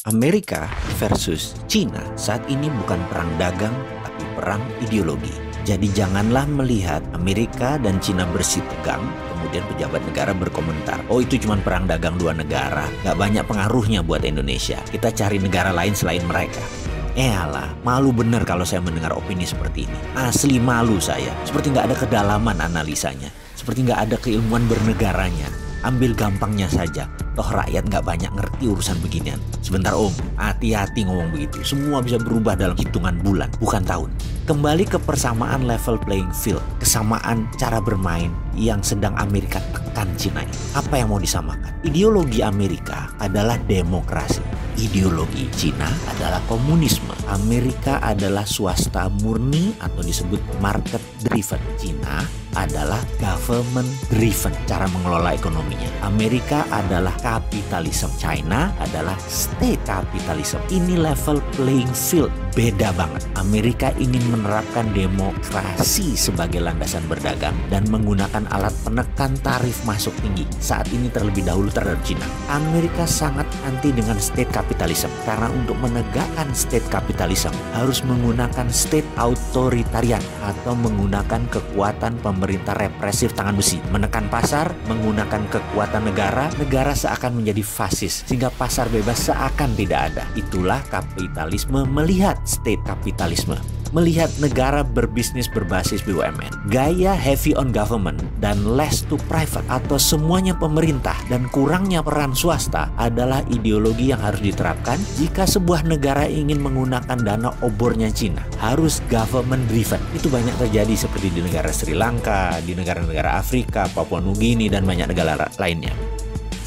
Amerika versus Cina saat ini bukan perang dagang, tapi perang ideologi. Jadi janganlah melihat Amerika dan Cina bersih tegang, kemudian pejabat negara berkomentar, oh itu cuma perang dagang dua negara, gak banyak pengaruhnya buat Indonesia, kita cari negara lain selain mereka. Alah, malu bener kalau saya mendengar opini seperti ini. Asli malu saya, seperti gak ada kedalaman analisanya, seperti gak ada keilmuan bernegaranya. Ambil gampangnya saja, toh rakyat nggak banyak ngerti urusan beginian. Sebentar om, hati-hati ngomong begitu. Semua bisa berubah dalam hitungan bulan, bukan tahun. Kembali ke persamaan level playing field, kesamaan cara bermain yang sedang Amerika tekan Cina ini. Apa yang mau disamakan? Ideologi Amerika adalah demokrasi. Ideologi Cina adalah komunisme. Amerika adalah swasta murni atau disebut market driven. Cina adalah government driven cara mengelola ekonominya. Amerika adalah kapitalisme. China adalah state capitalism. Ini level playing field. Beda banget. Amerika ingin menerapkan demokrasi sebagai landasan berdagang dan menggunakan alat penekan tarif masuk tinggi. Saat ini terlebih dahulu terhadap Cina. Amerika sangat anti dengan state capitalism karena untuk menegakkan state capitalism harus menggunakan state authoritarian atau menggunakan kekuatan pemerintah represif tangan besi. Menekan pasar, menggunakan kekuatan negara, negara seakan menjadi fasis sehingga pasar bebas seakan tidak ada. Itulah kapitalisme melihat state kapitalisme, melihat negara berbisnis berbasis BUMN, gaya heavy on government dan less to private atau semuanya pemerintah dan kurangnya peran swasta adalah ideologi yang harus diterapkan jika sebuah negara ingin menggunakan dana obornya Cina. Harus government driven. Itu banyak terjadi seperti di negara Sri Lanka, di negara-negara Afrika, Papua Nugini dan banyak negara lainnya.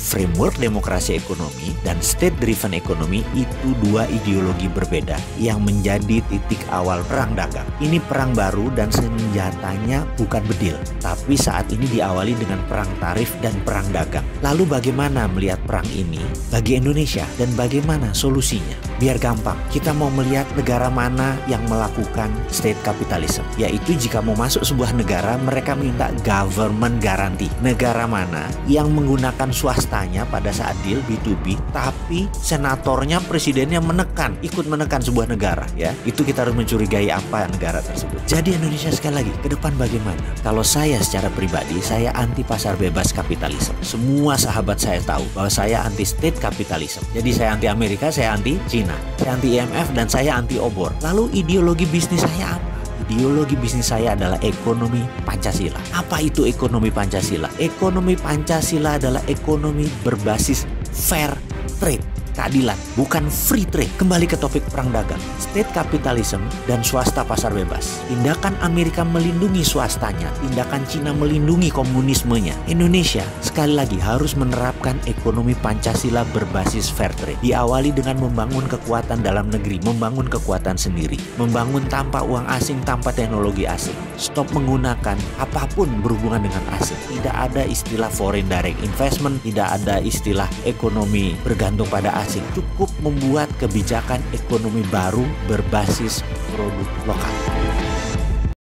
Framework demokrasi ekonomi dan state-driven ekonomi itu dua ideologi berbeda yang menjadi titik awal perang dagang. Ini perang baru dan senjatanya bukan bedil, tapi saat ini diawali dengan perang tarif dan perang dagang. Lalu bagaimana melihat perang ini bagi Indonesia dan bagaimana solusinya? Biar gampang, kita mau melihat negara mana yang melakukan state capitalism, yaitu jika mau masuk sebuah negara, mereka minta government guarantee. Negara mana yang menggunakan swasta pada saat deal B2B, tapi senatornya, presidennya ikut menekan sebuah negara, ya. Itu kita harus mencurigai apa negara tersebut. Jadi Indonesia sekali lagi, ke depan bagaimana? Kalau saya secara pribadi, saya anti pasar bebas kapitalisme. Semua sahabat saya tahu bahwa saya anti state capitalism. Jadi saya anti Amerika, saya anti Cina, saya anti IMF, dan saya anti obor. Lalu ideologi bisnis saya apa? Ideologi bisnis saya adalah ekonomi Pancasila. Apa itu ekonomi Pancasila? Ekonomi Pancasila adalah ekonomi berbasis fair trade, keadilan, bukan free trade. Kembali ke topik perang dagang, state capitalism dan swasta pasar bebas. Tindakan Amerika melindungi swastanya, tindakan Cina melindungi komunismenya. Indonesia sekali lagi harus menerapkan ekonomi Pancasila berbasis fair trade. Diawali dengan membangun kekuatan dalam negeri, membangun kekuatan sendiri, membangun tanpa uang asing, tanpa teknologi asing. Stop menggunakan apapun berhubungan dengan asing. Tidak ada istilah foreign direct investment, tidak ada istilah ekonomi bergantung pada asing. Cukup membuat kebijakan ekonomi baru berbasis produk lokal.